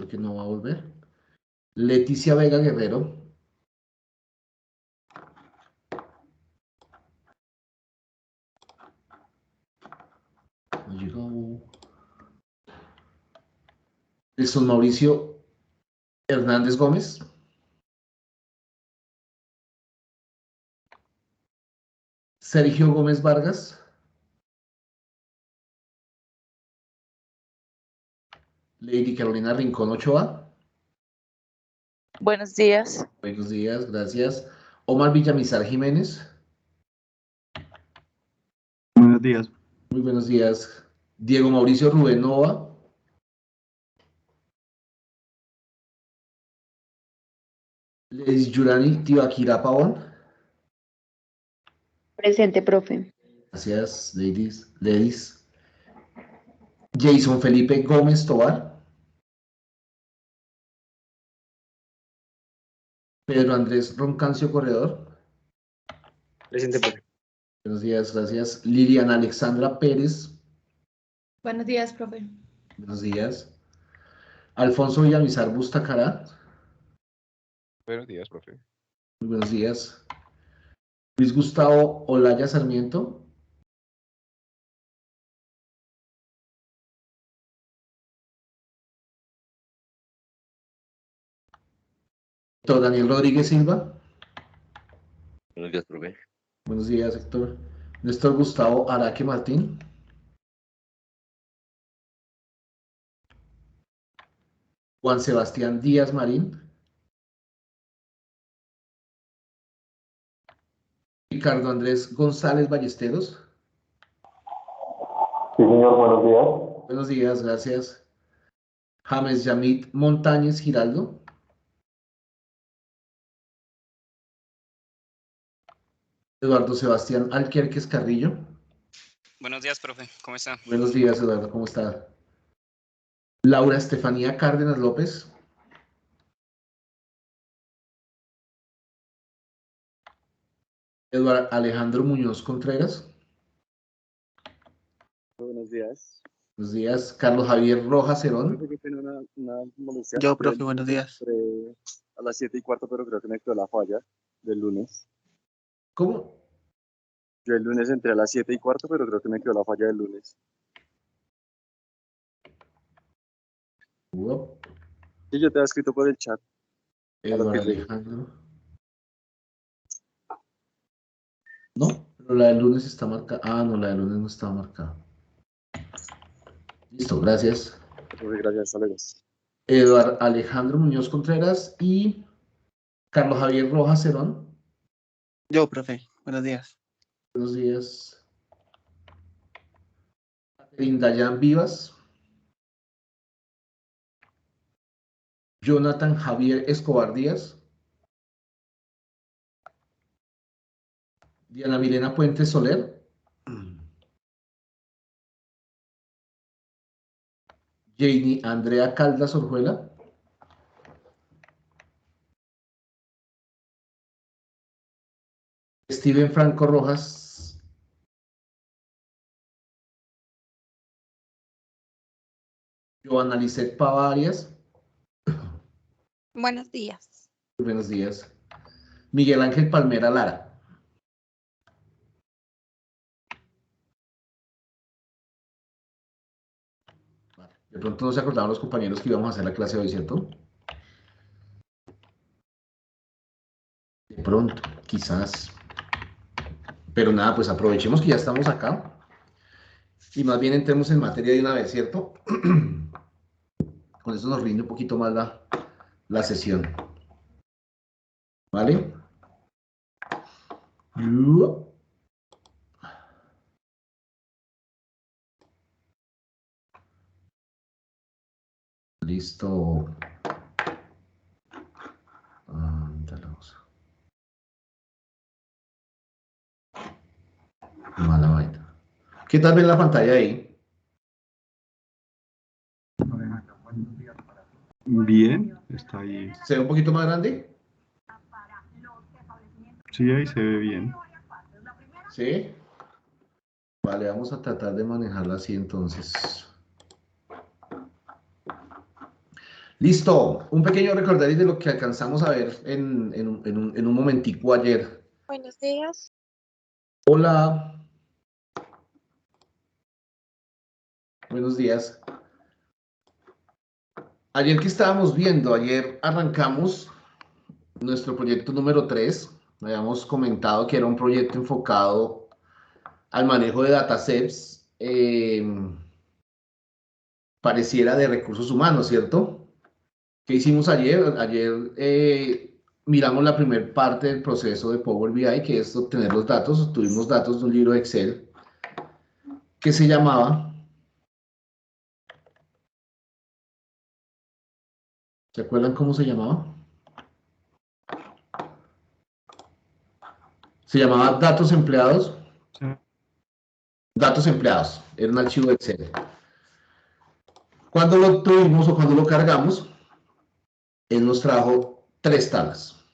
porque no va a volver. Leticia Vega Guerrero. No llegó. Nelson Mauricio Hernández Gómez. Sergio Gómez Vargas. Lady Carolina Rincón Ochoa. Buenos días. Buenos días, gracias. Omar Villamizar Jiménez. Buenos días. Muy buenos días. Diego Mauricio Rubén Nova. Lady Yurani Tibaquira Pavón. Presente, profe. Gracias, ladies. Jason Felipe Gómez Tobar. Pedro Andrés Roncancio Corredor. Presente, profe. Buenos días, gracias. Liliana Alexandra Pérez. Buenos días, profe. Buenos días. Alfonso Villamizar Bustacará. Buenos días, profe. Muy buenos días. Luis Gustavo Olaya Sarmiento. Héctor Daniel Rodríguez Silva. Buenos días, profe. Buenos días, Héctor. Néstor Gustavo Araque Martín. Juan Sebastián Díaz Marín. Ricardo Andrés González Ballesteros. Sí, señor, buenos días. Buenos días, gracias. James Yamit Montañez Giraldo. Eduardo Sebastián Alquerques Carrillo. Buenos días, profe. ¿Cómo está? Buenos días, Eduardo. ¿Cómo está? Laura Estefanía Cárdenas López. Eduardo Alejandro Muñoz Contreras. Buenos días. Buenos días. Carlos Javier Rojas Herón. Creo que tiene una molestia. Yo, profe, buenos días. A las 7:15, pero creo que me quedó la falla del lunes. ¿Cómo? Yo el lunes entré a las 7:15, pero creo que me quedó la falla del lunes. Sí, yo te había escrito por el chat. Eduardo Alejandro. No, pero la del lunes está marcada. Ah, no, la del lunes no está marcada. Listo, gracias. Gracias, luego. Eduardo Alejandro Muñoz Contreras y Carlos Javier Rojas Herón. Yo, profe, buenos días. Buenos días. Catherine Dayan Vivas. Jonathan Javier Escobar Díaz. Diana Milena Puente Soler. Janie Andrea Caldas Orjuela. Steven Franco Rojas. Joana Lisset Pava Arias. Buenos días. Buenos días. Miguel Ángel Palmera Lara. Vale. De pronto no se acordaban los compañeros que íbamos a hacer la clase hoy, ¿cierto? De pronto, quizás. Pero nada, pues aprovechemos que ya estamos acá. Y más bien entremos en materia de una vez, ¿cierto? Con eso nos rinde un poquito más la sesión. ¿Vale? Listo. Mala vaina. ¿Qué tal ven la pantalla ahí? Bien, está ahí. ¿Se ve un poquito más grande? Sí, ahí se ve bien. ¿Sí? Vale, vamos a tratar de manejarla así entonces. Listo, un pequeño recordatorio de lo que alcanzamos a ver en un momentico ayer. Buenos días. Hola. Buenos días. Ayer que estábamos viendo, ayer arrancamos nuestro proyecto número 3. Habíamos comentado que era un proyecto enfocado al manejo de datasets, pareciera de recursos humanos, ¿cierto? ¿Qué hicimos ayer? Ayer miramos la primera parte del proceso de Power BI, que es obtener los datos. Obtuvimos datos de un libro de Excel que se llamaba... ¿Se acuerdan cómo se llamaba? Se llamaba Datos Empleados. Sí. Datos Empleados. Era un archivo de Excel. Cuando lo tuvimos o cuando lo cargamos, él nos trajo 3 tablas.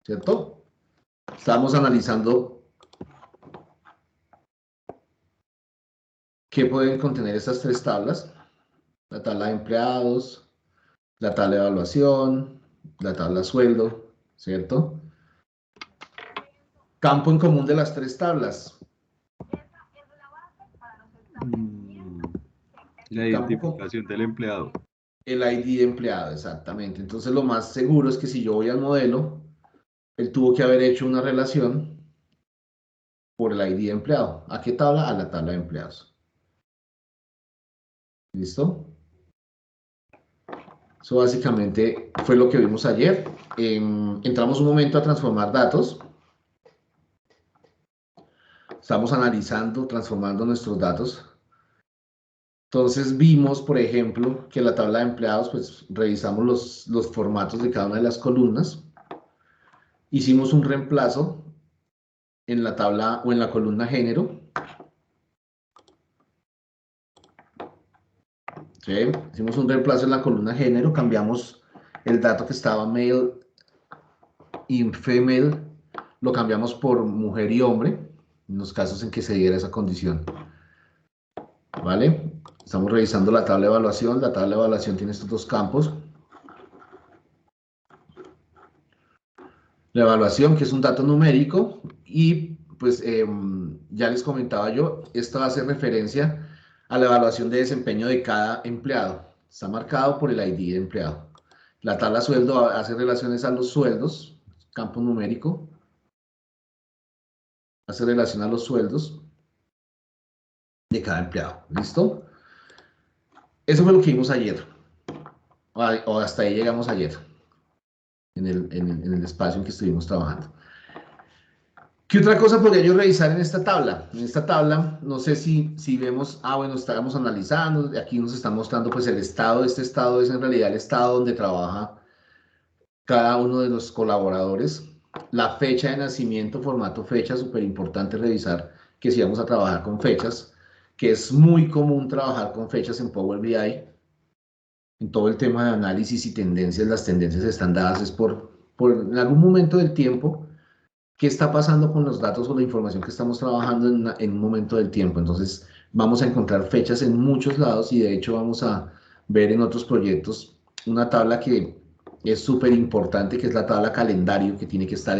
¿Cierto? Estábamos analizando qué pueden contener estas 3 tablas. La tabla de empleados, la tabla de evaluación, la tabla de sueldo, ¿cierto? Campo en común de las 3 tablas. La identificación del empleado. El ID de empleado, exactamente. Entonces lo más seguro es que si yo voy al modelo, él tuvo que haber hecho una relación por el ID de empleado. ¿A qué tabla? A la tabla de empleados. ¿Listo? Eso básicamente fue lo que vimos ayer. Entramos un momento a transformar datos. Estamos analizando, transformando nuestros datos. Entonces vimos, por ejemplo, que la tabla de empleados, pues revisamos los formatos de cada una de las columnas. Hicimos un reemplazo en la tabla o en la columna género. ¿Sí? Hicimos un reemplazo en la columna género, cambiamos el dato que estaba male y female, lo cambiamos por mujer y hombre, en los casos en que se diera esa condición. ¿Vale? Estamos revisando la tabla de evaluación. La tabla de evaluación tiene estos 2 campos. La evaluación, que es un dato numérico, y pues ya les comentaba yo, esto hace referencia a la evaluación de desempeño de cada empleado. Está marcado por el ID de empleado. La tabla sueldo hace relaciones a los sueldos, campo numérico. Hace relación a los sueldos de cada empleado. ¿Listo? Eso fue lo que vimos ayer. O hasta ahí llegamos ayer. En el espacio en que estuvimos trabajando. ¿Qué otra cosa podría yo revisar en esta tabla? En esta tabla, no sé si vemos, bueno, estábamos analizando, aquí nos está mostrando pues el estado. Este estado es en realidad el estado donde trabaja cada uno de los colaboradores. La fecha de nacimiento, formato fecha, súper importante revisar que si vamos a trabajar con fechas, que es muy común trabajar con fechas en Power BI. En todo el tema de análisis y tendencias, las tendencias están dadas es por en algún momento del tiempo. ¿Qué está pasando con los datos o la información que estamos trabajando en un momento del tiempo? Entonces, vamos a encontrar fechas en muchos lados y de hecho vamos a ver en otros proyectos una tabla que es súper importante, que es la tabla calendario, que tiene que estar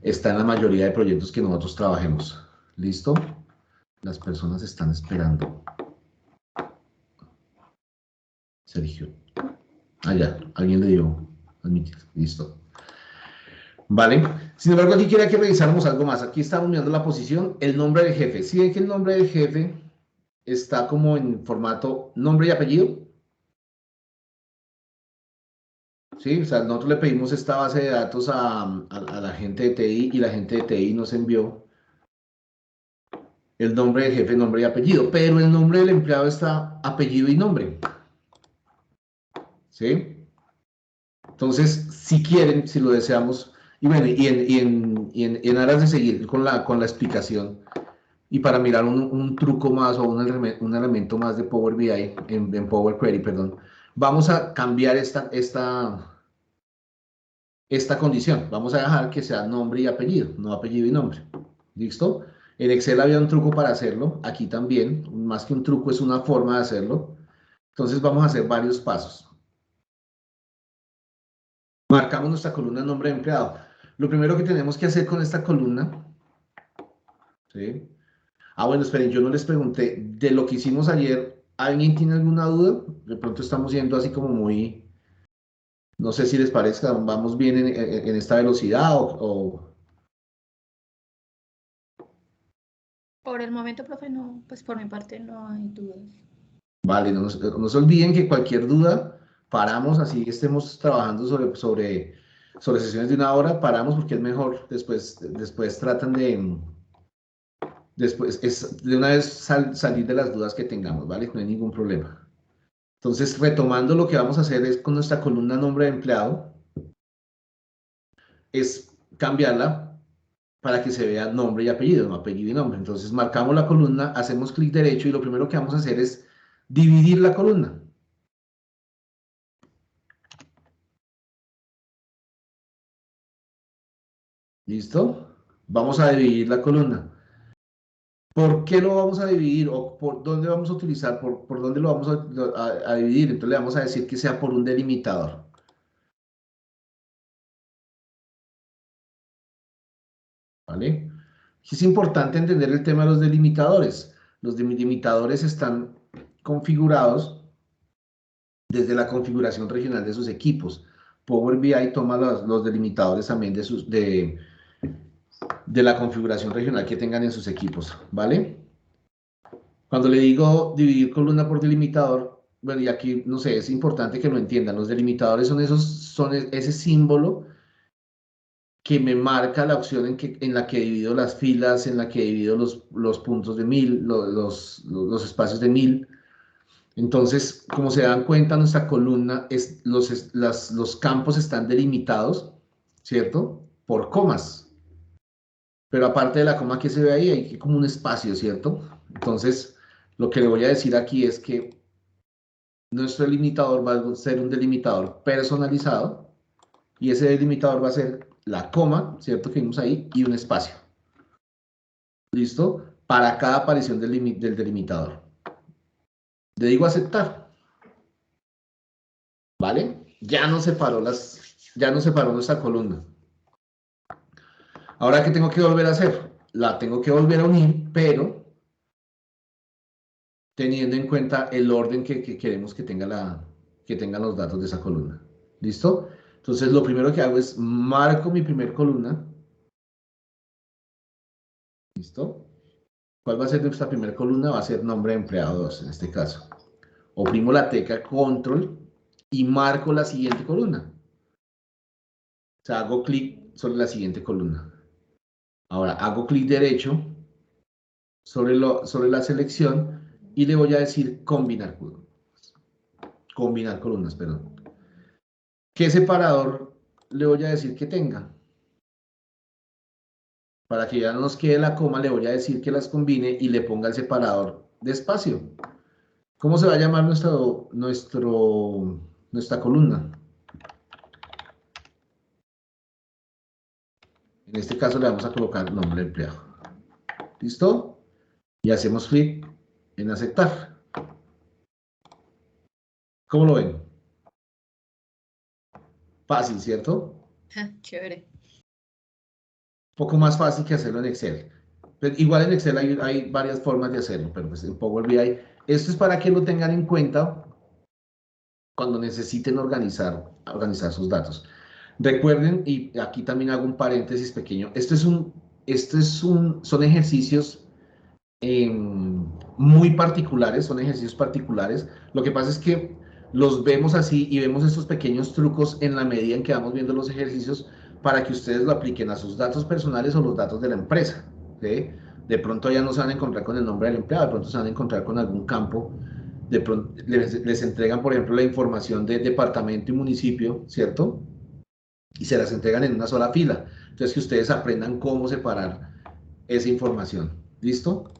está en la mayoría de proyectos que nosotros trabajemos. ¿Listo? Las personas están esperando. Sergio. Ya, alguien le dio admitir. Listo. ¿Vale? Sin embargo, aquí quería que revisáramos algo más. Aquí estamos mirando la posición, el nombre del jefe. ¿Sí ven que el nombre del jefe está como en formato nombre y apellido? ¿Sí? O sea, nosotros le pedimos esta base de datos a la gente de TI y la gente de TI nos envió el nombre del jefe, nombre y apellido. Pero el nombre del empleado está apellido y nombre. ¿Sí? Entonces, si quieren, si lo deseamos... Y bueno, en aras de seguir con la explicación y para mirar un truco más o un elemento más de Power BI, en Power Query, perdón, vamos a cambiar esta condición. Vamos a dejar que sea nombre y apellido, no apellido y nombre. ¿Listo? En Excel había un truco para hacerlo, aquí también, más que un truco es una forma de hacerlo. Entonces vamos a hacer varios pasos. Marcamos nuestra columna nombre de empleado. Lo primero que tenemos que hacer con esta columna, ¿sí? Bueno, esperen, yo no les pregunté, de lo que hicimos ayer, ¿alguien tiene alguna duda? De pronto estamos yendo así como muy, no sé si les parezca, vamos bien en esta velocidad o... Por el momento, profe, no, pues por mi parte no hay dudas. Vale, no se olviden que cualquier duda, paramos, así estemos trabajando sobre sesiones de 1 hora, paramos porque es mejor, después tratan de, después es de una vez salir de las dudas que tengamos, ¿vale? No hay ningún problema. Entonces, retomando, lo que vamos a hacer es con nuestra columna nombre de empleado, es cambiarla para que se vea nombre y apellido, no apellido y nombre. Entonces, marcamos la columna, hacemos clic derecho y lo primero que vamos a hacer es dividir la columna. ¿Listo? Vamos a dividir la columna. ¿Por qué lo vamos a dividir? ¿O por dónde vamos a utilizar? ¿Por dónde lo vamos a dividir? Entonces le vamos a decir que sea por un delimitador. ¿Vale? Es importante entender el tema de los delimitadores. Los delimitadores están configurados desde la configuración regional de sus equipos. Power BI toma los delimitadores también de la configuración regional que tengan en sus equipos, ¿vale? Cuando le digo dividir columna por delimitador, bueno, y aquí, no sé, es importante que lo entiendan. Los delimitadores son ese símbolo que me marca la opción en la que divido las filas, en la que divido los puntos de 1000, los espacios de 1000. Entonces, como se dan cuenta, nuestra columna, los campos están delimitados, ¿cierto? Por comas. Pero aparte de la coma que se ve ahí, hay como un espacio, ¿cierto? Entonces, lo que le voy a decir aquí es que nuestro delimitador va a ser un delimitador personalizado y ese delimitador va a ser la coma, ¿cierto? Que vimos ahí, y un espacio. ¿Listo? Para cada aparición del delimitador. Le digo aceptar. ¿Vale? Ya nos separó nuestra columna. Ahora, ¿qué tengo que volver a hacer? La tengo que volver a unir, pero teniendo en cuenta el orden que queremos que tengan los datos de esa columna. ¿Listo? Entonces, lo primero que hago es marco mi primer columna. ¿Listo? ¿Cuál va a ser nuestra primera columna? Va a ser nombre de empleado 2, en este caso. Oprimo la tecla control y marco la siguiente columna. O sea, hago clic sobre la siguiente columna. Ahora, hago clic derecho sobre la selección y le voy a decir combinar columnas. Combinar columnas, perdón. ¿Qué separador le voy a decir que tenga? Para que ya no nos quede la coma, le voy a decir que las combine y le ponga el separador de espacio. ¿Cómo se va a llamar nuestra columna? En este caso le vamos a colocar nombre de empleado. ¿Listo? Y hacemos clic en aceptar. ¿Cómo lo ven? Fácil, ¿cierto? Chévere. Poco más fácil que hacerlo en Excel. Pero igual en Excel hay varias formas de hacerlo, pero pues en Power BI, esto es para que lo tengan en cuenta cuando necesiten organizar sus datos. Recuerden, y aquí también hago un paréntesis pequeño, son ejercicios muy particulares, son ejercicios particulares. Lo que pasa es que los vemos así y vemos estos pequeños trucos en la medida en que vamos viendo los ejercicios para que ustedes lo apliquen a sus datos personales o los datos de la empresa. ¿Sí? De pronto ya no se van a encontrar con el nombre del empleado, de pronto se van a encontrar con algún campo, de pronto les entregan, por ejemplo, la información de departamento y municipio, ¿cierto? Y se las entregan en una sola fila. Entonces, que ustedes aprendan cómo separar esa información. ¿Listo?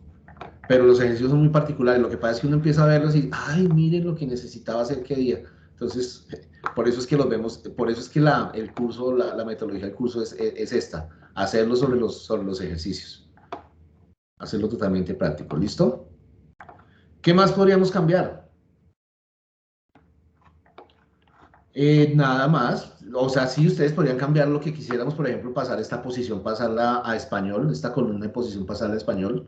Pero los ejercicios son muy particulares. Lo que pasa es que uno empieza a verlos y, ay, miren lo que necesitaba hacer qué día. Entonces, por eso es que los vemos, por eso es que el curso, la metodología del curso es esta, hacerlo sobre los ejercicios. Hacerlo totalmente práctico. ¿Listo? ¿Qué más podríamos cambiar? Nada más. o sea, sí, ustedes podrían cambiar lo que quisiéramos, por ejemplo, pasar esta posición, pasarla a español, esta columna de posición, pasarla a español.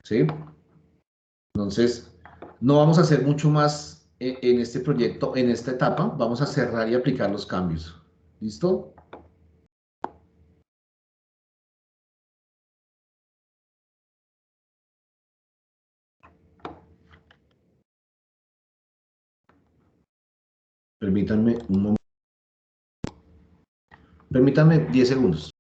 ¿Sí? Entonces, no vamos a hacer mucho más en este proyecto, en esta etapa. Vamos a cerrar y aplicar los cambios. ¿Listo? Permítanme un momento. Permítanme 10 segundos.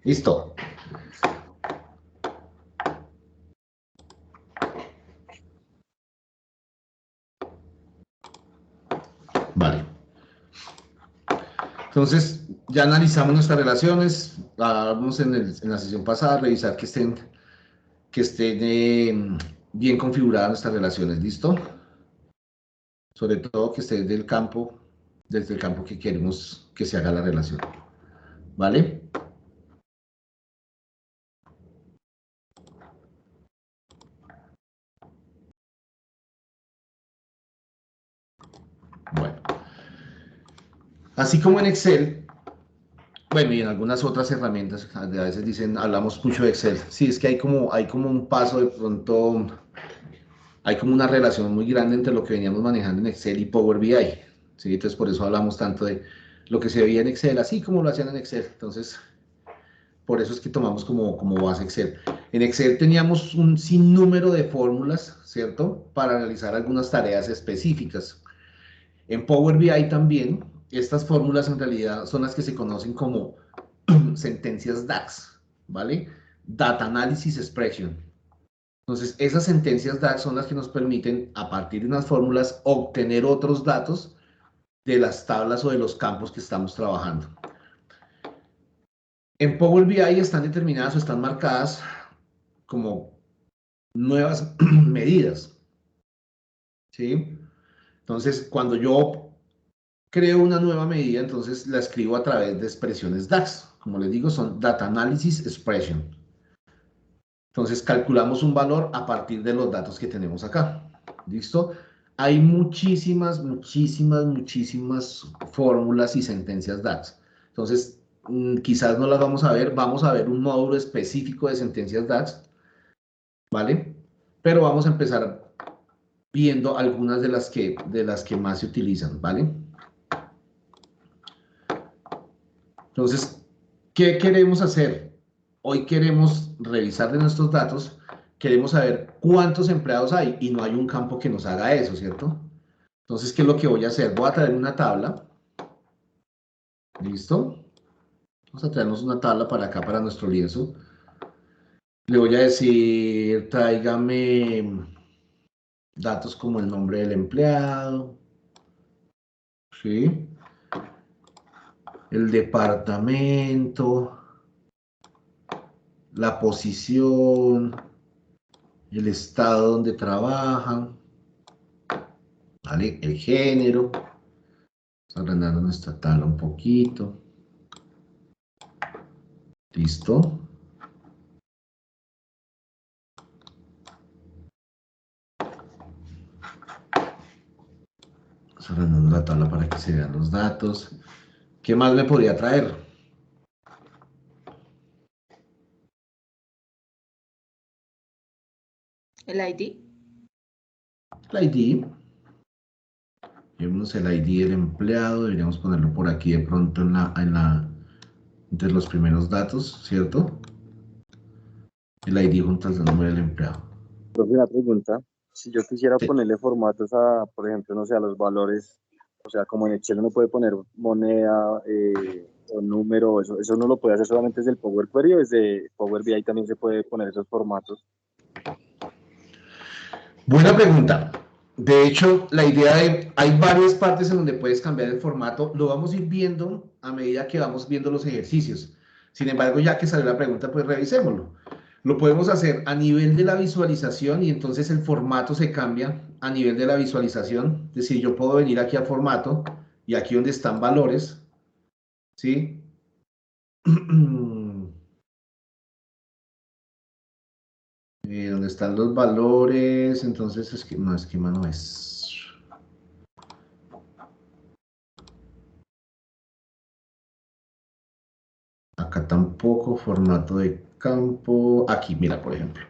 Listo. Vale. Entonces, ya analizamos nuestras relaciones. Vamos en la sesión pasada a revisar que estén bien configuradas nuestras relaciones. ¿Listo? Sobre todo que esté desde el campo que queremos que se haga la relación. ¿Vale? Bueno. Así como en Excel, bueno, y en algunas otras herramientas, a veces dicen, hablamos mucho de Excel. Sí, es que hay como un paso de pronto, hay como una relación muy grande entre lo que veníamos manejando en Excel y Power BI. ¿Sí? Entonces, por eso hablamos tanto de lo que se veía en Excel, así como lo hacían en Excel. Entonces, por eso es que tomamos como base Excel. En Excel teníamos un sinnúmero de fórmulas, ¿cierto? Para realizar algunas tareas específicas. En Power BI también, estas fórmulas en realidad son las que se conocen como sentencias DAX, ¿vale? Data Analysis Expression. Entonces, esas sentencias DAX son las que nos permiten, a partir de unas fórmulas, obtener otros datos de las tablas o de los campos que estamos trabajando. En Power BI están determinadas o están marcadas como nuevas medidas, ¿sí? Entonces, cuando yo creo una nueva medida, entonces la escribo a través de expresiones DAX. Como les digo, son Data Analysis Expression. Entonces, calculamos un valor a partir de los datos que tenemos acá. ¿Listo? Hay muchísimas fórmulas y sentencias DAX. Entonces, quizás no las vamos a ver un módulo específico de sentencias DAX, ¿vale? Pero vamos a empezar viendo algunas de las que más se utilizan, ¿vale? Entonces, ¿qué queremos hacer? Hoy queremos revisar de nuestros datos, queremos saber cuántos empleados hay y no hay un campo que nos haga eso, ¿cierto? Entonces, ¿qué es lo que voy a hacer? Voy a traer una tabla. ¿Listo? Vamos a traernos una tabla para acá, para nuestro lienzo. Le voy a decir, tráigame datos como el nombre del empleado, ¿sí? El departamento, la posición, el estado donde trabajan, ¿vale? El género. Vamos agrandando nuestra tabla un poquito. Listo. Vamos agrandando la tabla para que se vean los datos. ¿Qué más me podría traer? El ID. El ID. Vemos el ID del empleado. Deberíamos ponerlo por aquí de pronto entre los primeros datos, ¿cierto? El ID junto al nombre del empleado. Profe, una pregunta. Si yo quisiera Sí. ponerle formatos a, por ejemplo, no sé, a los valores, o sea, como en Excel uno puede poner moneda o número, eso no lo puede hacer solamente desde el Power Query o desde Power BI también se puede poner esos formatos. Buena pregunta. De hecho, la idea de, hay varias partes en donde puedes cambiar el formato, lo vamos a ir viendo a medida que vamos viendo los ejercicios. Sin embargo, ya que salió la pregunta, pues revisémoslo. Lo podemos hacer a nivel de la visualización y entonces el formato se cambia a nivel de la visualización. Es decir, yo puedo venir aquí a formato y aquí donde están valores, ¿sí? Donde están los valores, entonces esquema no es. Acá tampoco, formato de campo. Aquí, mira, por ejemplo.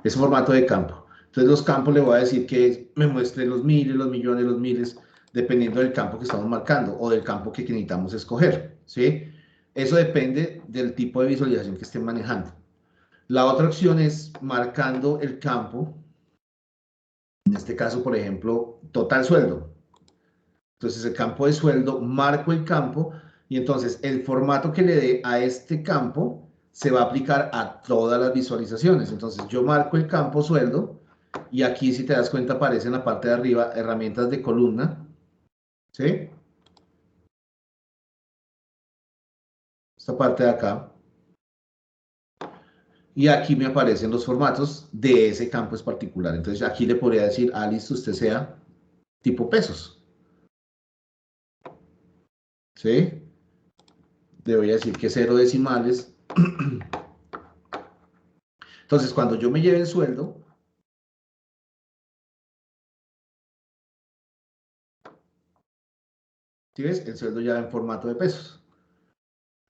Es formato de campo. Entonces los campos le voy a decir que me muestre los miles, los millones, los miles, dependiendo del campo que estamos marcando o del campo que necesitamos escoger, ¿sí? Eso depende del tipo de visualización que estén manejando. La otra opción es marcando el campo. En este caso, por ejemplo, total sueldo. Entonces el campo de sueldo, marco el campo y entonces el formato que le dé a este campo se va a aplicar a todas las visualizaciones. Entonces yo marco el campo sueldo y aquí si te das cuenta aparece en la parte de arriba herramientas de columna. ¿Sí? Esta parte de acá. Y aquí me aparecen los formatos de ese campo es particular. Entonces aquí le podría decir, ah, listo, usted sea tipo pesos. ¿Sí? Le voy a decir que 0 decimales. Entonces, cuando yo me lleve el sueldo, ¿sí ves? El sueldo ya en formato de pesos.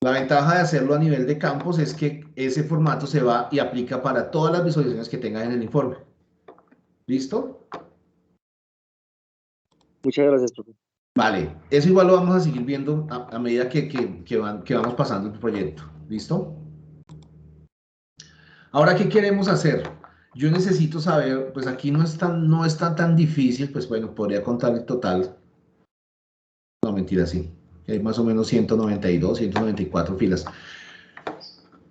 La ventaja de hacerlo a nivel de campos es que ese formato se va y aplica para todas las visualizaciones que tengan en el informe. ¿Listo? Muchas gracias, profe. Vale, eso igual lo vamos a seguir viendo a medida que vamos pasando el proyecto. ¿Listo? Ahora, ¿qué queremos hacer? Yo necesito saber, pues aquí no está tan difícil, pues bueno, podría contar el total. No, mentira, sí. Hay más o menos 192, 194 filas.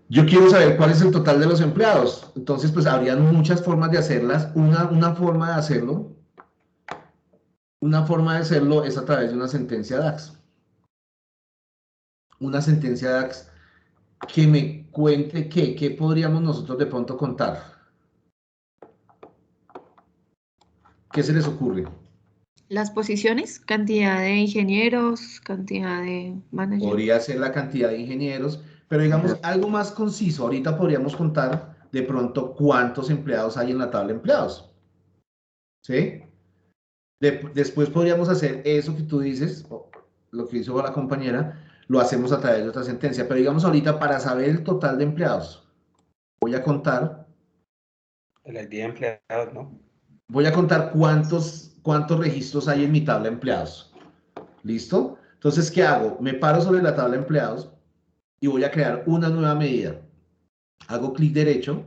Yo quiero saber cuál es el total de los empleados. Entonces, pues habrían muchas formas de hacerlas. Una forma de hacerlo es a través de una sentencia DAX. Una sentencia DAX que me cuente qué podríamos nosotros de pronto contar. ¿Qué se les ocurre? Las posiciones, cantidad de ingenieros, cantidad de managers. Podría ser la cantidad de ingenieros, pero digamos algo más conciso. Ahorita podríamos contar de pronto cuántos empleados hay en la tabla de empleados. ¿Sí? Después podríamos hacer eso que tú dices, lo que hizo la compañera, lo hacemos a través de otra sentencia. Pero digamos ahorita, para saber el total de empleados, voy a contar El ID de empleados, ¿no? cuántos registros hay en mi tabla de empleados. ¿Listo? Entonces, ¿qué hago? Me paro sobre la tabla de empleados y voy a crear una nueva medida. Hago clic derecho.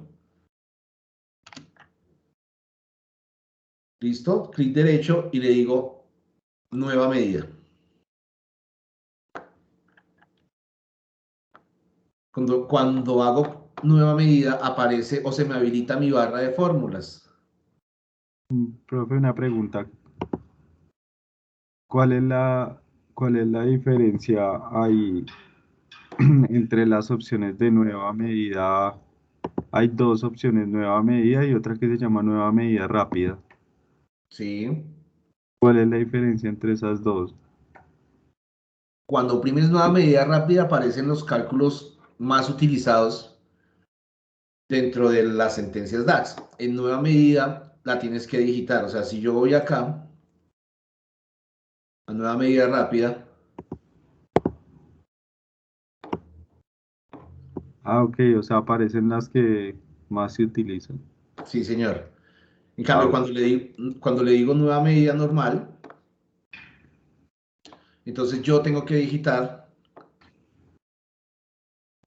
¿Listo? Clic derecho y le digo nueva medida. Cuando hago nueva medida aparece o se me habilita mi barra de fórmulas. Profe, una pregunta. ¿Cuál es la diferencia ahí entre las opciones de nueva medida? Hay dos opciones, nueva medida y otra que se llama nueva medida rápida. ¿Sí? ¿Cuál es la diferencia entre esas dos? Cuando oprimes nueva medida rápida aparecen los cálculos más utilizados dentro de las sentencias DAX. En nueva medida la tienes que digitar. O sea, si yo voy acá a nueva medida rápida. Ah, ok, o sea, aparecen las que más se utilizan. Sí, señor. En Ah, cambio, ok. cuando le digo nueva medida normal, entonces yo tengo que digitar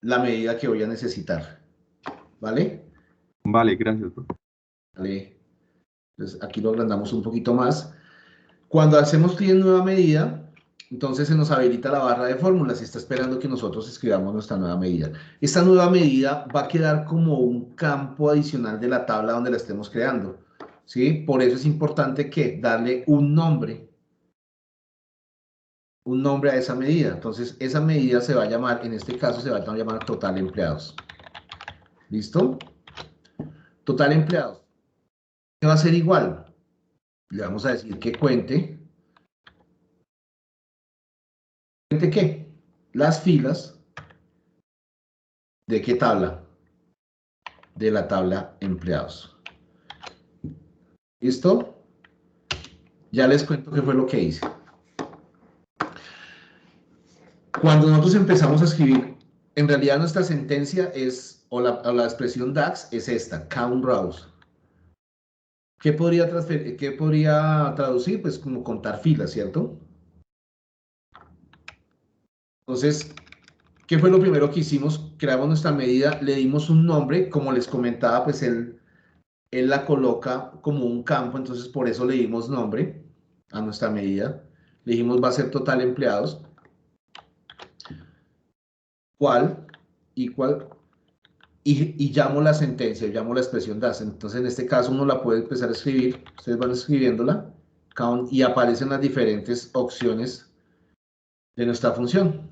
la medida que voy a necesitar. ¿Vale? Vale, gracias, profe. ¿Vale? Entonces aquí lo agrandamos un poquito más. Cuando hacemos clic en nueva medida, entonces se nos habilita la barra de fórmulas y está esperando que nosotros escribamos nuestra nueva medida. Esta nueva medida va a quedar como un campo adicional de la tabla donde la estemos creando, ¿sí? Por eso es importante que darle un nombre a esa medida. Entonces, esa medida se va a llamar, en este caso se va a llamar total empleados. ¿Listo? Total empleados. ¿Qué va a ser igual? Le vamos a decir que cuente. ¿Cuente qué? Las filas. ¿De qué tabla? De la tabla empleados. ¿Listo? Ya les cuento qué fue lo que hice. Cuando nosotros empezamos a escribir, en realidad nuestra sentencia es, o la expresión DAX es esta, count rows. ¿Qué podría traducir? Pues como contar filas, ¿cierto? Entonces, ¿qué fue lo primero que hicimos? Creamos nuestra medida, le dimos un nombre, como les comentaba, pues él la coloca como un campo, entonces por eso le dimos nombre a nuestra medida. Le dijimos va a ser total empleados. ¿Cuál? Igual. Y llamo la sentencia, llamo la expresión DAS. Entonces, en este caso, uno la puede empezar a escribir. Ustedes van escribiéndola count, y aparecen las diferentes opciones de nuestra función.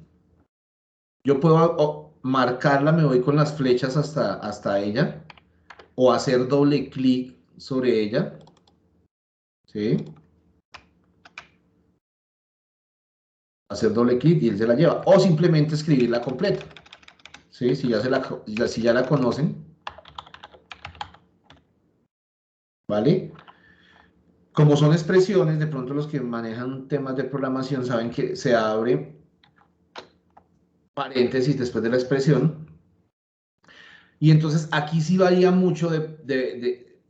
Yo puedo marcarla, me voy con las flechas hasta ella, o hacer doble clic sobre ella. ¿Sí? Hacer doble clic y él se la lleva. O simplemente escribirla completa. ¿Sí? Si ya la conocen. ¿Vale? Como son expresiones, de pronto los que manejan temas de programación saben que se abre paréntesis después de la expresión. Y entonces aquí sí varía mucho,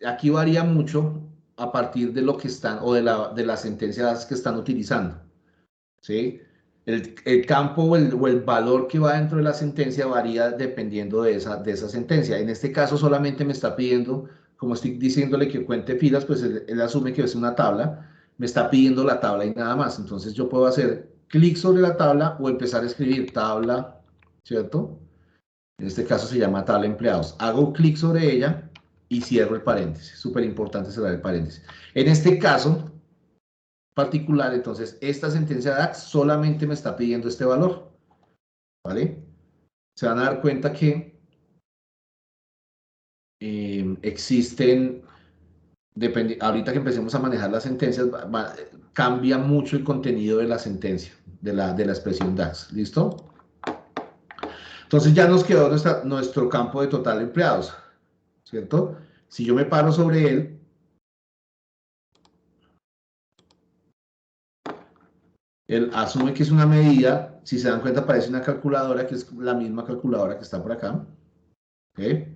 aquí varía mucho a partir de lo que están, o de las sentencias que están utilizando. ¿Sí? El campo o el valor que va dentro de la sentencia varía dependiendo de esa sentencia. En este caso solamente me está pidiendo, como estoy diciéndole que cuente filas, pues él asume que es una tabla, me está pidiendo la tabla y nada más. Entonces yo puedo hacer clic sobre la tabla o empezar a escribir tabla, ¿cierto? En este caso se llama tabla empleados. Hago clic sobre ella y cierro el paréntesis. Súper importante cerrar el paréntesis. En este caso particular, entonces, esta sentencia DAX solamente me está pidiendo este valor, ¿vale? Se van a dar cuenta que existen, ahorita que empecemos a manejar las sentencias, cambia mucho el contenido de la sentencia, de la expresión DAX, ¿listo? Entonces ya nos quedó nuestro campo de total de empleados, ¿cierto? Si yo me paro sobre él, él asume que es una medida. Si se dan cuenta, aparece una calculadora, que es la misma calculadora que está por acá. ¿Ok?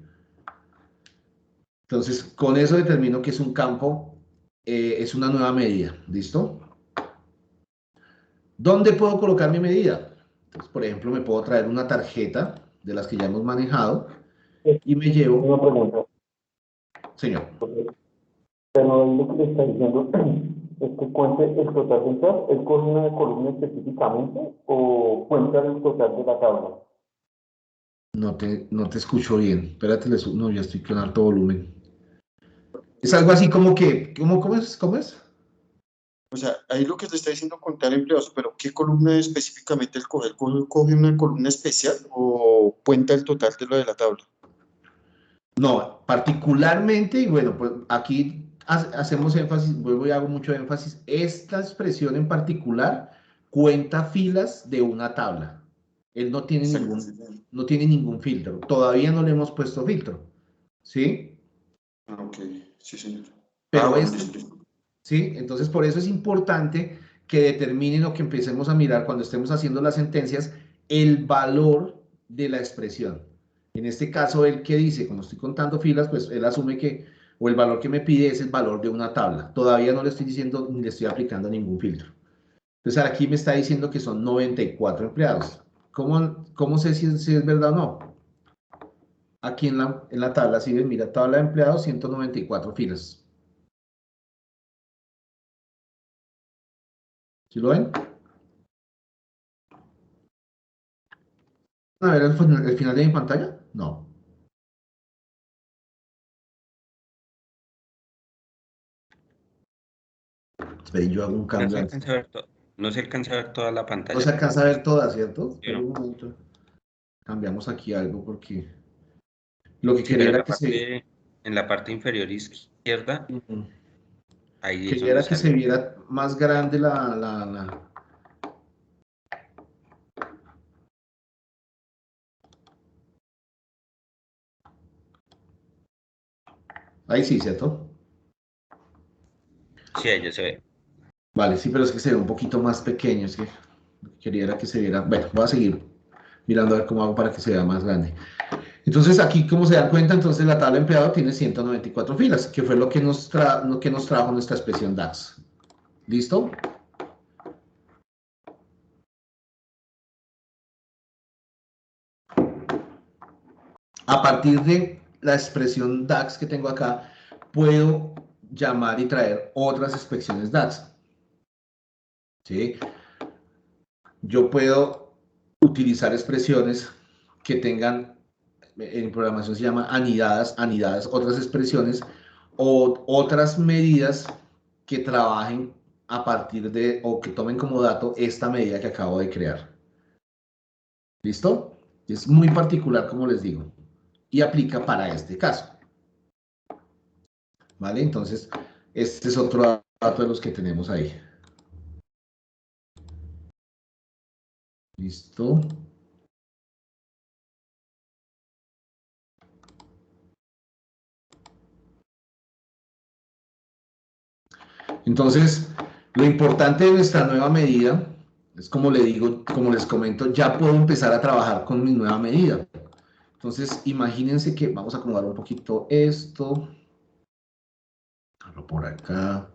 Entonces, con eso determino que es un campo, es una nueva medida. ¿Listo? ¿Dónde puedo colocar mi medida? Entonces, por ejemplo, me puedo traer una tarjeta de las que ya hemos manejado y me llevo... Una pregunta. Señor. Pero ahí lo que le está diciendo es que cuente el total de empleados. ¿Él coge una columna específicamente o cuenta el total de la tabla? No te escucho bien. Espérate, no, ya estoy con alto volumen. Es algo así como que, ¿cómo es? ¿Cómo es? O sea, ahí lo que te está diciendo contar empleados, pero ¿qué columna específicamente él coge? ¿Él coge una columna especial o cuenta el total de lo de la tabla? No, particularmente, y bueno, pues aquí hacemos énfasis, vuelvo y hago mucho énfasis, esta expresión en particular cuenta filas de una tabla. Él no tiene ningún filtro. Todavía no le hemos puesto filtro. ¿Sí? Ok, sí, señor. Pero bueno, ¿sí? Entonces, por eso es importante que determinen o que empecemos a mirar cuando estemos haciendo las sentencias el valor de la expresión. En este caso, él que dice, cuando estoy contando filas, pues él asume que, o el valor que me pide es el valor de una tabla. Todavía no le estoy diciendo ni le estoy aplicando ningún filtro. Entonces, aquí me está diciendo que son 94 empleados. ¿Cómo sé si es verdad o no? aquí en la tabla, si ven, mira, tabla de empleados, 194 filas. ¿Sí lo ven? A ver el final de mi pantalla. No. Esperen, yo hago un No cambio. se alcanza a ver no se alcanza a ver toda la No pantalla. se alcanza a ver toda, ¿cierto? ¿Sí, Pero no? un momento. Cambiamos aquí algo porque lo que Sí, quería pero era que se... en la parte inferior izquierda, ahí es Quería donde era que se sale. viera más grande Ahí sí, ¿cierto? Sí, ahí ya se ve. Vale, sí, pero es que se ve un poquito más pequeño. Es que lo que quería era que se viera... Bueno, voy a seguir mirando a ver cómo hago para que se vea más grande. Entonces aquí, como se dan cuenta, entonces la tabla de empleado tiene 194 filas, que fue lo que lo que nos trajo nuestra expresión DAX. ¿Listo? A partir de la expresión DAX que tengo acá, puedo llamar y traer otras expresiones DAX. ¿Sí? Yo puedo utilizar expresiones que tengan, en programación se llama anidadas, otras expresiones o otras medidas que trabajen a partir de o que tomen como dato esta medida que acabo de crear. ¿Listo? Es muy particular, como les digo, y aplica para este caso. ¿Vale? Entonces, este es otro dato de los que tenemos ahí. ¿Listo? Entonces, lo importante de nuestra nueva medida es, como les digo, como les comento, ya puedo empezar a trabajar con mi nueva medida. Entonces, imagínense que vamos a acomodar un poquito esto. Por acá.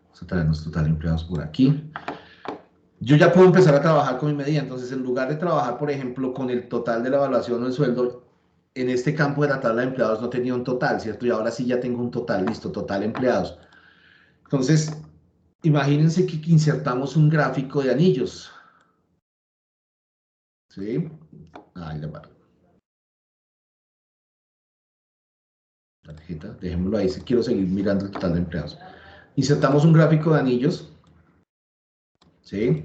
Vamos a traernos total empleados por aquí. Yo ya puedo empezar a trabajar con mi medida. Entonces, en lugar de trabajar, por ejemplo, con el total de la evaluación o el sueldo, en este campo de la tabla de empleados no tenía un total, ¿cierto? Y ahora sí ya tengo un total, listo, total empleados. Entonces, imagínense que insertamos un gráfico de anillos. ¿Sí? Ahí la paro. Tarjeta, dejémoslo ahí si quiero seguir mirando el total de empleados. Insertamos un gráfico de anillos. ¿Sí?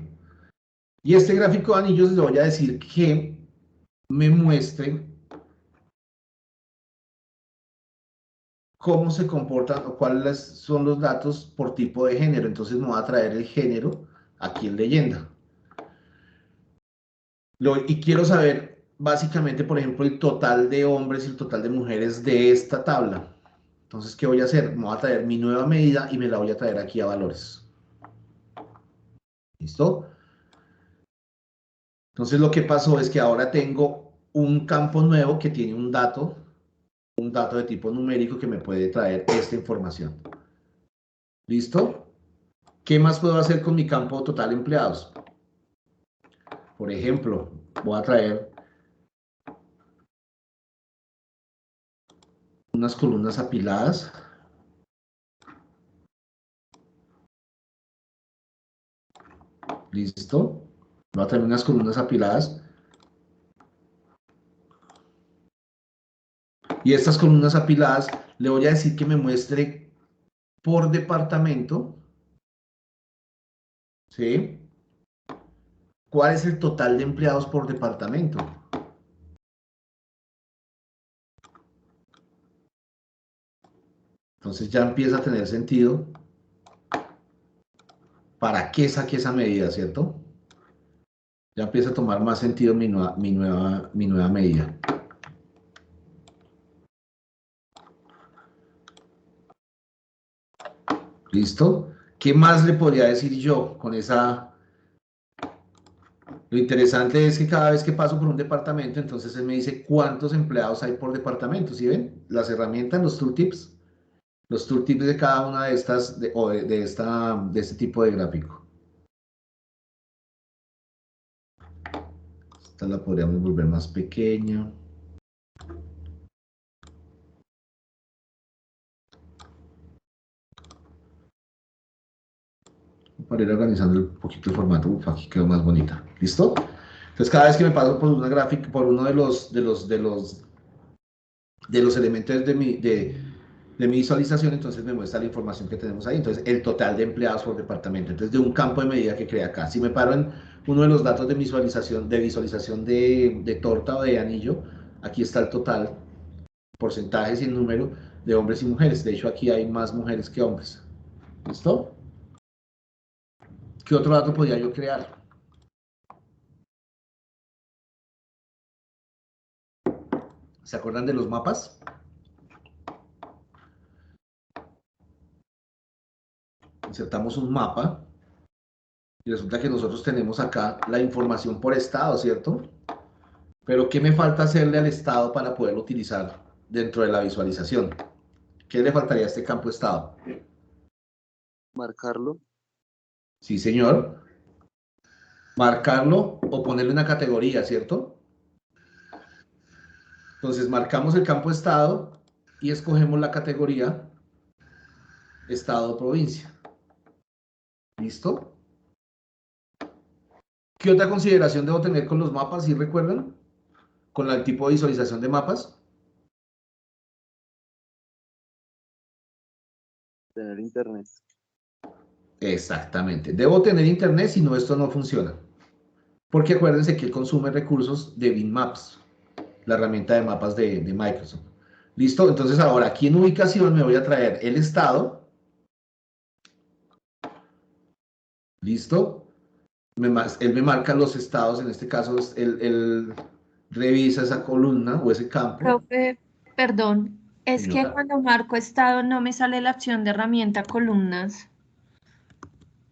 Y este gráfico de anillos le voy a decir que me muestre cómo se comportan o cuáles son los datos por tipo de género. Entonces me voy a traer el género aquí en leyenda. Y quiero saber básicamente, por ejemplo, el total de hombres y el total de mujeres de esta tabla. Entonces, ¿qué voy a hacer? Me voy a traer mi nueva medida y me la voy a traer aquí a valores. ¿Listo? Entonces, lo que pasó es que ahora tengo un campo nuevo que tiene un dato de tipo numérico que me puede traer esta información. ¿Listo? ¿Qué más puedo hacer con mi campo total empleados? Por ejemplo, voy a traer unas columnas apiladas. ¿Listo? Voy a traer unas columnas apiladas. Y estas columnas apiladas le voy a decir que me muestre por departamento. ¿Sí? ¿Cuál es el total de empleados por departamento? Entonces ya empieza a tener sentido para qué saqué esa medida, ¿cierto? Ya empieza a tomar más sentido mi nueva medida. ¿Listo? ¿Qué más le podría decir yo con esa? Lo interesante es que cada vez que paso por un departamento, entonces él me dice cuántos empleados hay por departamento. ¿Sí ven? Las herramientas, los tooltips de cada una de estas, de este tipo de gráfico. Esta la podríamos volver más pequeña. para ir organizando un poquito el formato. Uf, aquí quedó más bonita. ¿Listo? Entonces, cada vez que me paso por una gráfica, por uno de los elementos de mi visualización, entonces me muestra la información que tenemos ahí. Entonces, el total de empleados por departamento. Entonces, de un campo de medida que crea acá. Si me paro en uno de los datos de visualización de torta o de anillo, aquí está el total, porcentajes y el número de hombres y mujeres. De hecho, aquí hay más mujeres que hombres. ¿Listo? ¿Qué otro dato podría yo crear? ¿Se acuerdan de los mapas? Insertamos un mapa y resulta que nosotros tenemos acá la información por estado, ¿cierto? Pero ¿qué me falta hacerle al estado para poderlo utilizar dentro de la visualización? ¿Qué le faltaría a este campo estado? Marcarlo. Sí, señor. Marcarlo o ponerle una categoría, ¿cierto? Entonces marcamos el campo estado y escogemos la categoría estado o provincia. ¿Listo? ¿Qué otra consideración debo tener con los mapas? ¿Sí recuerdan? Con el tipo de visualización de mapas. Tener internet. Exactamente. Debo tener internet, si no, esto no funciona. Porque acuérdense que él consume recursos de BinMaps, la herramienta de mapas de Microsoft. ¿Listo? Entonces ahora aquí en ubicación me voy a traer el estado. ¿Listo? Él me marca los estados, en este caso él revisa esa columna o ese campo. Profe, perdón, es que Señora. cuando marco estado no me sale la opción de herramienta columnas.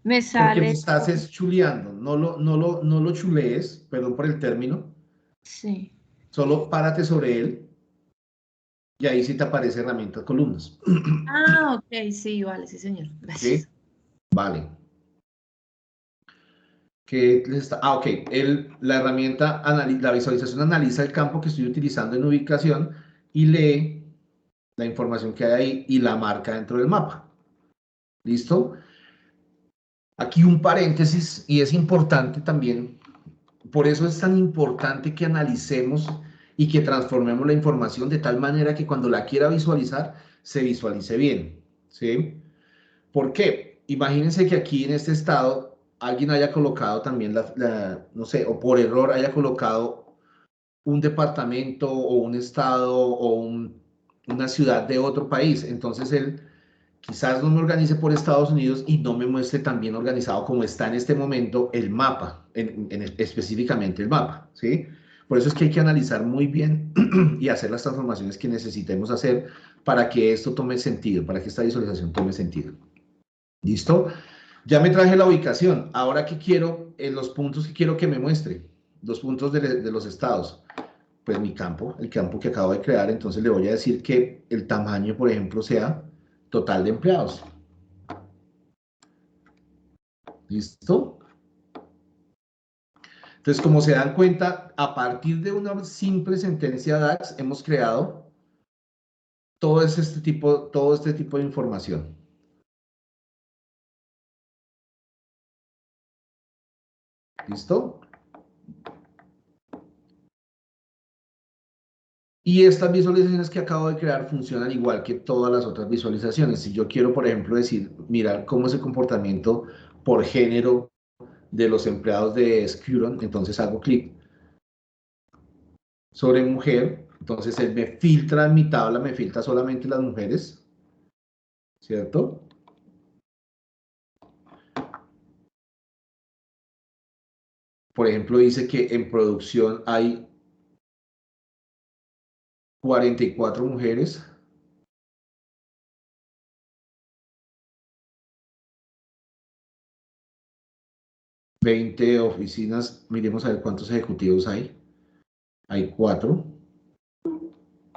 Me Porque me sale. estás es chuleando. No lo chulees, perdón por el término. Sí. Solo párate sobre él y ahí sí te aparece herramienta columnas. Ah, ok, sí, vale, sí, señor. Gracias. ¿Sí? Vale. Ok. La herramienta, la visualización analiza el campo que estoy utilizando en ubicación y lee la información que hay ahí y la marca dentro del mapa. ¿Listo? Aquí un paréntesis, y es importante también, por eso es tan importante que analicemos y que transformemos la información de tal manera que cuando la quiera visualizar, se visualice bien. ¿Sí? ¿Por qué? Imagínense que aquí en este estado alguien haya colocado también no sé, o por error haya colocado un departamento o un estado o una ciudad de otro país. Entonces él quizás no me organice por Estados Unidos y no me muestre tan bien organizado como está en este momento el mapa, específicamente el mapa, ¿sí? Por eso es que hay que analizar muy bien y hacer las transformaciones que necesitemos hacer para que esto tome sentido, para que esta visualización tome sentido. ¿Listo? Ya me traje la ubicación. Ahora, ¿qué quiero? Los puntos que quiero que me muestre. Los puntos de los estados. Pues mi campo, el campo que acabo de crear. Entonces le voy a decir que el tamaño, por ejemplo, sea total de empleados. ¿Listo? Entonces, como se dan cuenta, a partir de una simple sentencia DAX, hemos creado todo este tipo de información. ¿Listo? Y estas visualizaciones que acabo de crear funcionan igual que todas las otras visualizaciones. Si yo quiero, por ejemplo, mirar cómo es el comportamiento por género de los empleados de Scuron, entonces hago clic sobre mujer. Entonces él me filtra en mi tabla, me filtra solamente las mujeres, ¿cierto? Por ejemplo, dice que en producción hay 44 mujeres. ...20 oficinas, miremos a ver cuántos ejecutivos hay. Hay 4.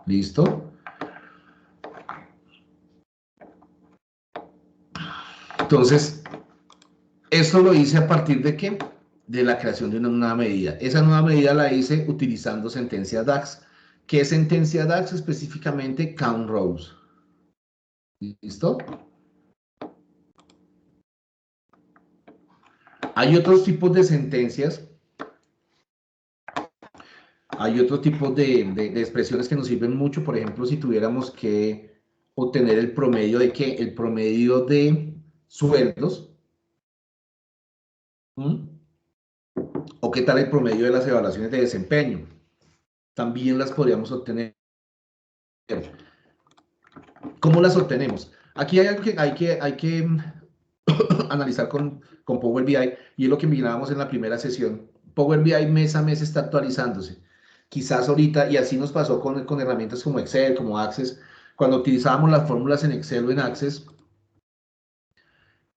¿Listo? Entonces, esto lo hice a partir de ¿qué? De la creación de una nueva medida. Esa nueva medida la hice utilizando sentencia DAX. ¿Qué es sentencia DAX? Específicamente count rows. ¿Listo? Hay otros tipos de sentencias, hay otro tipo de expresiones que nos sirven mucho. Por ejemplo, si tuviéramos que obtener el promedio de ¿qué? El promedio de sueldos. ¿O qué tal el promedio de las evaluaciones de desempeño? También las podríamos obtener. ¿Cómo las obtenemos? Aquí hay algo que hay que analizar con Power BI, y es lo que mirábamos en la primera sesión. Power BI mes a mes está actualizándose. Quizás ahorita, y así nos pasó con herramientas como Excel, como Access, cuando utilizábamos las fórmulas en Excel o en Access,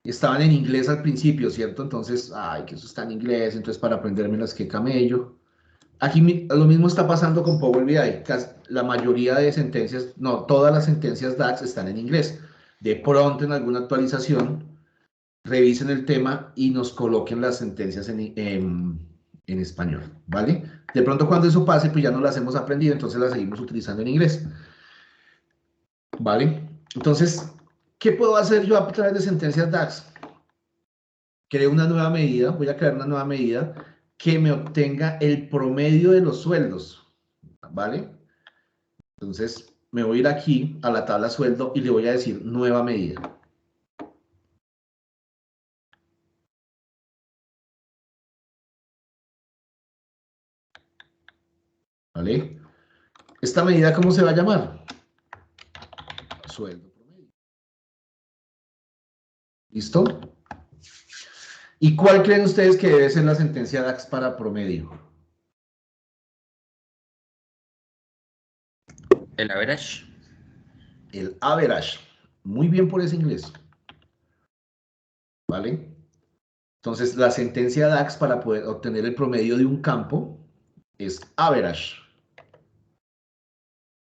estaban en inglés al principio, ¿cierto? Entonces, ay, que eso está en inglés, entonces para aprendérmelas, qué camello. Aquí lo mismo está pasando con Power BI. La mayoría de sentencias, no, todas las sentencias DAX están en inglés. De pronto, en alguna actualización, revisen el tema y nos coloquen las sentencias en español, ¿vale? De pronto, cuando eso pase, pues ya no las hemos aprendido, entonces las seguimos utilizando en inglés, ¿vale? Entonces, ¿qué puedo hacer yo a través de sentencias DAX? Creo una nueva medida, voy a crear una nueva medida que me obtenga el promedio de los sueldos, ¿vale? Entonces, me voy a ir aquí a la tabla sueldo y le voy a decir nueva medida. ¿Vale? ¿Esta medida cómo se va a llamar? Sueldo promedio. ¿Listo? ¿Y cuál creen ustedes que debe ser la sentencia DAX para promedio? El average. El average. Muy bien por ese inglés. ¿Vale? Entonces, la sentencia DAX para poder obtener el promedio de un campo es average.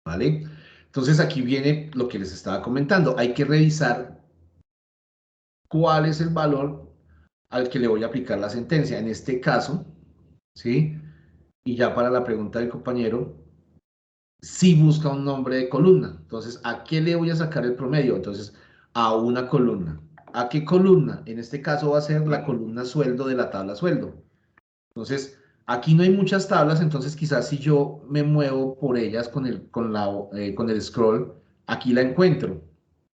¿Vale? Entonces, aquí viene lo que les estaba comentando. Hay que revisar cuál es el valor al que le voy a aplicar la sentencia. En este caso, ¿sí? Y ya para la pregunta del compañero, si busca un nombre de columna. Entonces, ¿a qué le voy a sacar el promedio? Entonces, a una columna. ¿A qué columna? En este caso va a ser la columna sueldo de la tabla sueldo. Entonces, aquí no hay muchas tablas, entonces quizás si yo me muevo por ellas con el scroll, aquí la encuentro.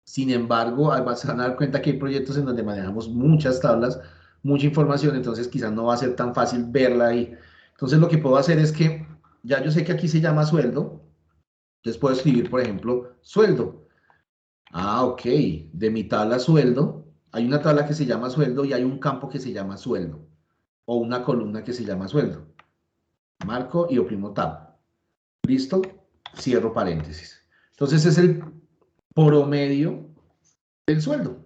Sin embargo, se van a dar cuenta que hay proyectos en donde manejamos muchas tablas, mucha información, entonces quizás no va a ser tan fácil verla ahí. Entonces, lo que puedo hacer es que, ya yo sé que aquí se llama sueldo, entonces puedo escribir, por ejemplo, sueldo. Ah, ok, de mi tabla sueldo, hay una tabla que se llama sueldo y hay un campo que se llama sueldo, o una columna que se llama sueldo. Marco y oprimo tab. ¿Listo? Cierro paréntesis. Entonces es el promedio del sueldo.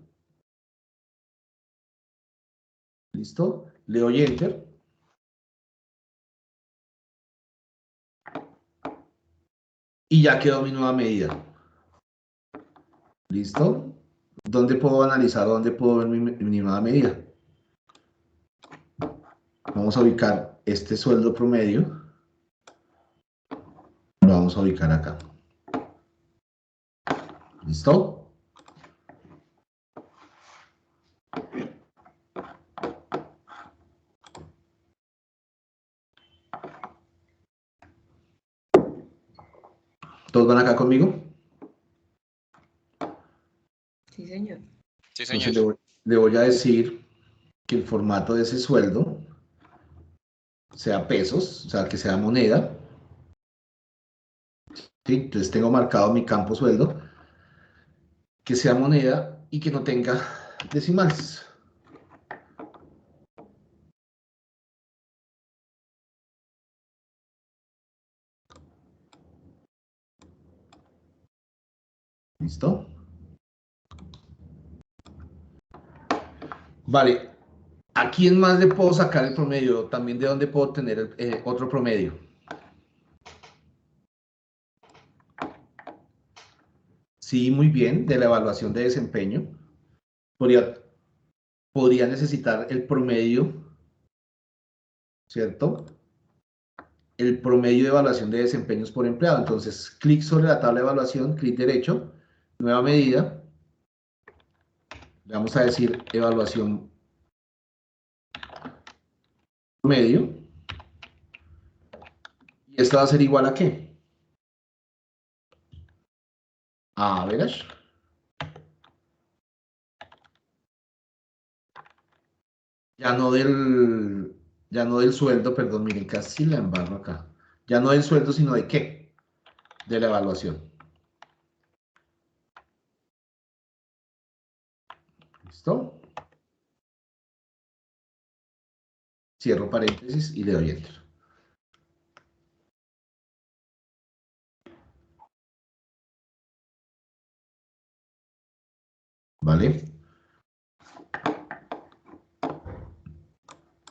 ¿Listo? Le doy enter. Y ya quedó mi nueva medida. ¿Listo? ¿Dónde puedo analizar? ¿Dónde puedo ver mi nueva medida? Vamos a ubicar este sueldo promedio. Lo vamos a ubicar acá. ¿Listo? ¿Todos van acá conmigo? Sí, señor. Sí, señor. Entonces le voy a decir que el formato de ese sueldo sea pesos, o sea, que sea moneda. ¿Sí? Entonces tengo marcado mi campo sueldo, que sea moneda y que no tenga decimales. ¿Listo? Vale. ¿A quién más le puedo sacar el promedio? También de dónde puedo tener otro promedio. Sí, muy bien, de la evaluación de desempeño. Podría necesitar el promedio, ¿cierto? El promedio de evaluación de desempeños por empleado. Entonces, clic sobre la tabla de evaluación, clic derecho, nueva medida. Le vamos a decir evaluación promedio. ¿Y esto va a ser igual a qué? A average. Ya no del sueldo, perdón, miren, casi la embarro acá. Ya no del sueldo, sino de qué? De la evaluación. ¿Listo? Cierro paréntesis y le doy enter. ¿Vale?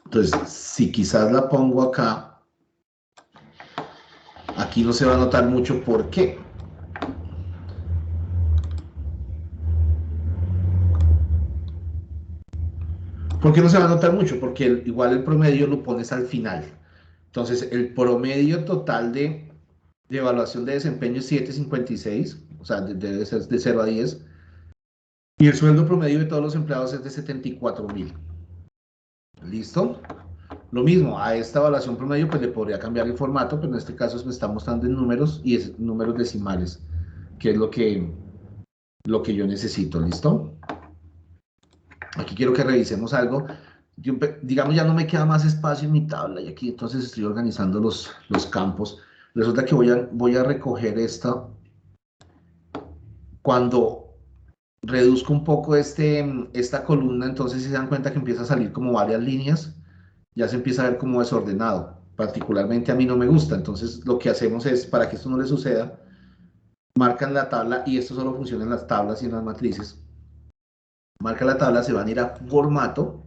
Entonces, si quizás la pongo acá, aquí no se va a notar mucho. ¿Por qué? ¿Por qué no se va a notar mucho? Porque igual el promedio lo pones al final. Entonces, el promedio total de evaluación de desempeño es 7.56, o sea, debe ser de 0 a 10. Y el sueldo promedio de todos los empleados es de 74.000. ¿Listo? Lo mismo, a esta evaluación promedio pues le podría cambiar el formato, pero en este caso me está mostrando en números y es números decimales, que es lo que yo necesito. ¿Listo? Aquí quiero que revisemos algo. Digamos, ya no me queda más espacio en mi tabla y aquí entonces estoy organizando los campos. Resulta que voy a recoger esta. Cuando reduzco un poco esta columna, entonces se dan cuenta que empieza a salir como varias líneas, ya se empieza a ver como desordenado. Particularmente a mí no me gusta, entonces lo que hacemos es, para que esto no le suceda, marcan la tabla, y esto solo funciona en las tablas y en las matrices. Marca la tabla, se van a ir a formato.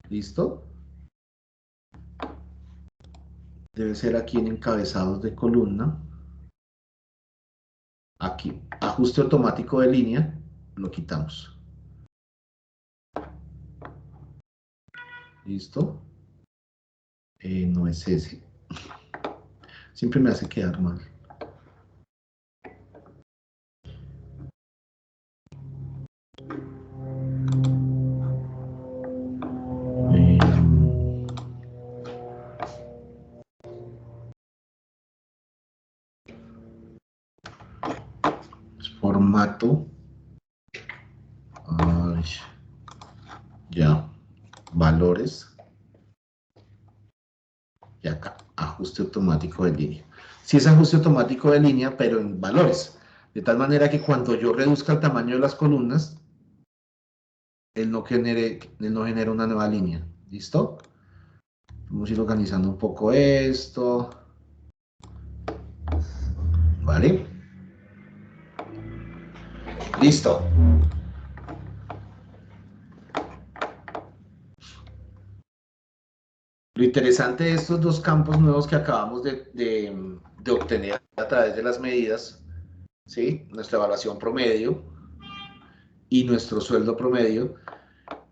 ¿Listo? Debe ser aquí en encabezados de columna. Aquí, ajuste automático de línea, lo quitamos. ¿Listo? No es ese. Siempre me hace quedar mal. Formato. Ay, ya. Valores. Y acá, ajuste automático de línea. Si es ajuste automático de línea, pero en valores. De tal manera que cuando yo reduzca el tamaño de las columnas, él no genera una nueva línea. ¿Listo? Vamos a ir organizando un poco esto. ¿Vale? Listo. Lo interesante de estos dos campos nuevos que acabamos de obtener a través de las medidas, ¿sí? Nuestra evaluación promedio y nuestro sueldo promedio,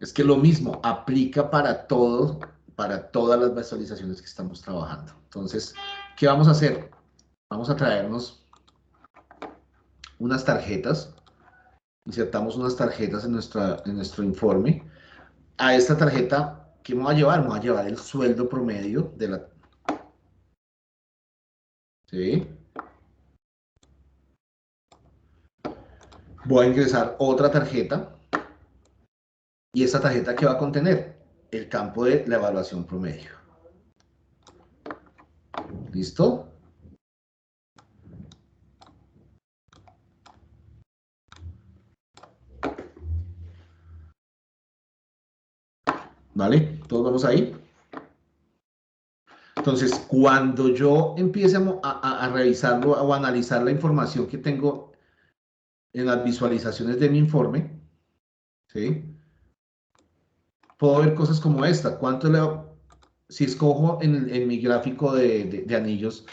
es que lo mismo aplica para todos, para todas las visualizaciones que estamos trabajando. Entonces, ¿qué vamos a hacer? Vamos a traernos unas tarjetas, insertamos unas tarjetas en nuestro informe. A esta tarjeta, ¿qué me voy a llevar? Me voy a llevar el sueldo promedio de la... ¿Sí? Voy a ingresar otra tarjeta. ¿Y esta tarjeta qué va a contener? El campo de la evaluación promedio. ¿Listo? ¿Vale? ¿Todos vamos ahí? Entonces, cuando yo empiece a revisarlo o a analizar la información que tengo en las visualizaciones de mi informe, ¿sí? Puedo ver cosas como esta. Si escojo en mi gráfico de anillos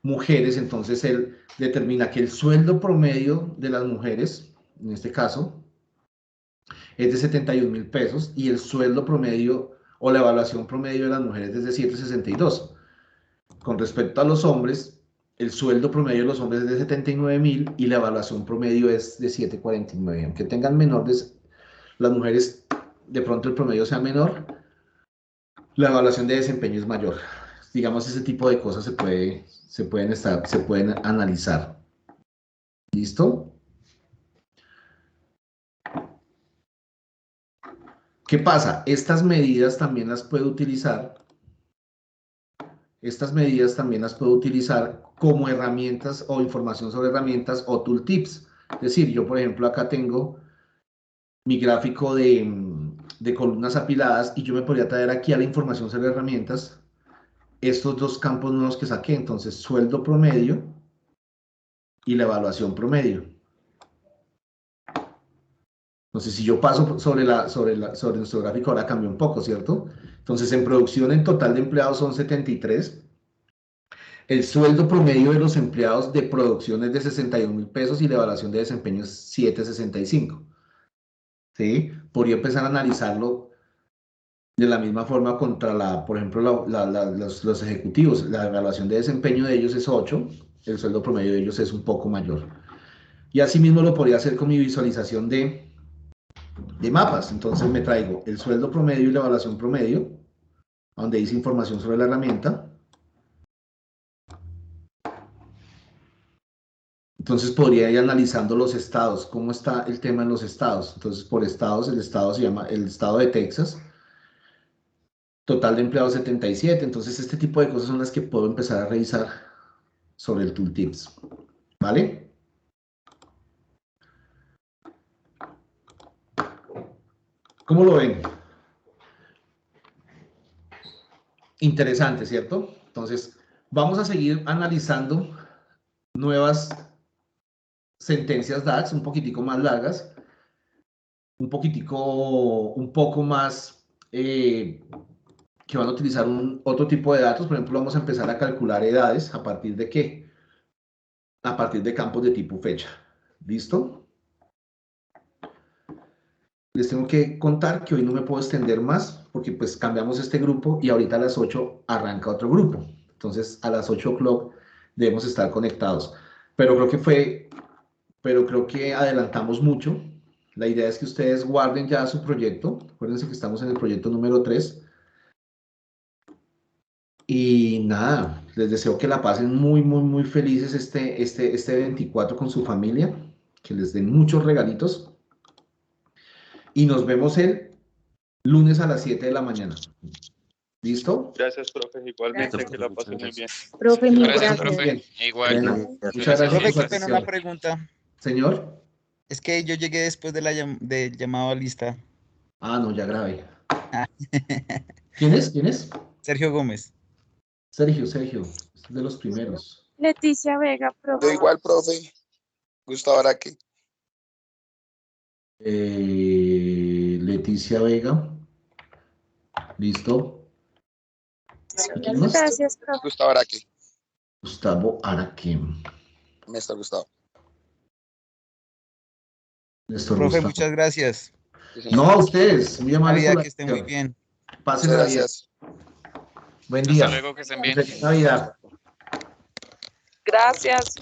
mujeres, entonces él determina que el sueldo promedio de las mujeres, en este caso, es de 71.000 pesos y el sueldo promedio o la evaluación promedio de las mujeres es de 762. Con respecto a los hombres, el sueldo promedio de los hombres es de 79.000 y la evaluación promedio es de 749. Aunque tengan menores, las mujeres de pronto el promedio sea menor, la evaluación de desempeño es mayor. Digamos, ese tipo de cosas se pueden analizar. ¿Listo? ¿Qué pasa? Estas medidas también las puedo utilizar como herramientas o información sobre herramientas o tooltips. Es decir, yo, por ejemplo, acá tengo mi gráfico de columnas apiladas y yo me podría traer aquí a la información sobre herramientas estos dos campos nuevos que saqué. Entonces, sueldo promedio y la evaluación promedio. Entonces, si yo paso sobre nuestro gráfico, ahora cambia un poco, ¿cierto? Entonces, en producción, en total de empleados son 73. El sueldo promedio de los empleados de producción es de 61.000 pesos y la evaluación de desempeño es 765. ¿Sí? Podría empezar a analizarlo de la misma forma contra por ejemplo, los ejecutivos. La evaluación de desempeño de ellos es 8, el sueldo promedio de ellos es un poco mayor. Y asimismo lo podría hacer con mi visualización de mapas. Entonces me traigo el sueldo promedio y la evaluación promedio, donde dice información sobre la herramienta. Entonces podría ir analizando los estados, cómo está el tema en los estados. Entonces por estados, el estado se llama el estado de Texas. Total de empleados 77. Entonces este tipo de cosas son las que puedo empezar a revisar sobre el Tooltips. ¿Vale? ¿Cómo lo ven? Interesante, ¿cierto? Entonces, vamos a seguir analizando nuevas sentencias DAX, un poquitico más largas, un poco más que van a utilizar otro tipo de datos. Por ejemplo, vamos a empezar a calcular edades. ¿A partir de qué? A partir de campos de tipo fecha. ¿Listo? Les tengo que contar que hoy no me puedo extender más porque pues cambiamos este grupo y ahorita a las 8 arranca otro grupo. Entonces a las 8 o'clock debemos estar conectados. Pero creo que adelantamos mucho. La idea es que ustedes guarden ya su proyecto. Acuérdense que estamos en el proyecto número 3. Y nada, les deseo que la pasen muy, muy, muy felices este 24 con su familia. Que les den muchos regalitos. Y nos vemos el lunes a las 7 de la mañana. ¿Listo? Gracias, profe. Igualmente, Gracias. que la pasen muy bien. Profe, mil Gracias, gracias. profe. Igual. Bueno, muchas gracias Felicidades. por Profe, su qué pena una atención. pregunta. Señor. Es que yo llegué después de del llamado a lista. Ah, no, ya grabé. ¿Quién es? ¿Quién es? Sergio Gómez. Sergio, es de los primeros. Leticia Vega, profe. Yo igual, profe. Gustavo Araque. Leticia Vega. Listo. ¿Y quién más? Gracias, profe. Gustavo Araque. Gustavo Araque. Néstor Gustavo. Néstor Profe, Gustavo. muchas gracias. No, a ustedes. Muy amables por la Que estén muy atención. bien. Pasen la vida. Buen día. Hasta luego, que estén bien. Feliz Navidad. Gracias.